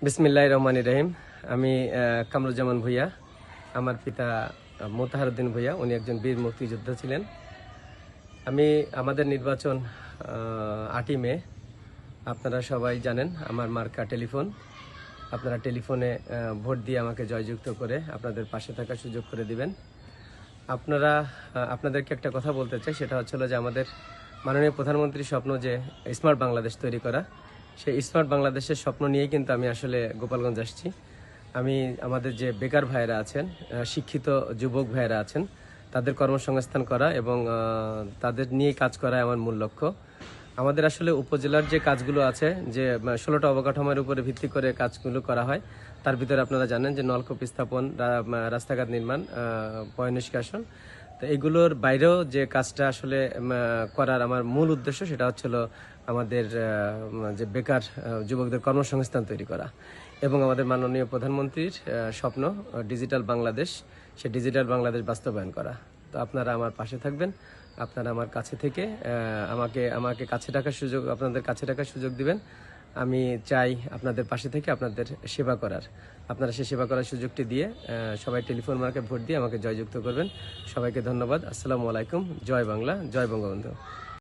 বিসমিল্লাহির রহমানির রহিম। আমি কামরুজ্জামান ভূঁইয়া। আমার পিতা মোতাহারউদ্দিন ভূঁইয়া, উনি একজন বীর মুক্তিযোদ্ধা ছিলেন। আমাদের নির্বাচন 8ই মে। আপনারা সবাই জানেন আমার মার্কা টেলিফোন। আপনারা টেলিফোনে ভোট দিয়ে আমাকে জয়যুক্ত করে আপনাদের পাশে থাকার সুযোগ করে দিবেন। আপনাদেরকে একটা কথা বলতে চাই, সেটা হচ্ছিল যে আমাদের মাননীয় প্রধানমন্ত্রীর স্বপ্ন যে স্মার্ট বাংলাদেশ তৈরি করা, সেই স্মার্ট বাংলাদেশের স্বপ্ন নিয়েই কিন্তু আমি আসলে গোপালগঞ্জ আসছি। আমাদের যে বেকার ভাইয়েরা আছেন, শিক্ষিত যুবক ভাইয়েরা আছেন, তাদের কর্মসংস্থান করা এবং তাদের নিয়ে কাজ করা আমার মূল লক্ষ্য। আমাদের আসলে উপজেলার যে কাজগুলো আছে, যে 16টা অবকাঠামোর উপরে ভিত্তি করে কাজগুলো করা হয়, তার ভিতরে আপনারা জানেন যে নলকূপ স্থাপন, রাস্তাঘাট নির্মাণ, পয়ঃনিষ্কাশন। তো এগুলোর বাইরেও যে কাজটা আসলে করার আমার মূল উদ্দেশ্য, সেটা হচ্ছিল আমাদের যে বেকার যুবকদের কর্মসংস্থান তৈরি করা এবং আমাদের মাননীয় প্রধানমন্ত্রীর স্বপ্ন ডিজিটাল বাংলাদেশ, সে ডিজিটাল বাংলাদেশ বাস্তবায়ন করা। তো আপনারা আমার পাশে থাকবেন, আপনারা আমার কাছে থেকে আমাকে কাছে রাখার সুযোগ, আপনাদের কাছে রাখার সুযোগ দিবেন। আমি চাই আপনাদের পাশে থেকে আপনাদের সেবা করার। আপনারা সেই সেবা করার সুযোগটি দিয়ে সবাই টেলিফোন মার্কে ভোট দিয়ে আমাকে জয়যুক্ত করবেন। সবাইকে ধন্যবাদ। আসসালামু আলাইকুম। জয় বাংলা, জয় বঙ্গবন্ধু।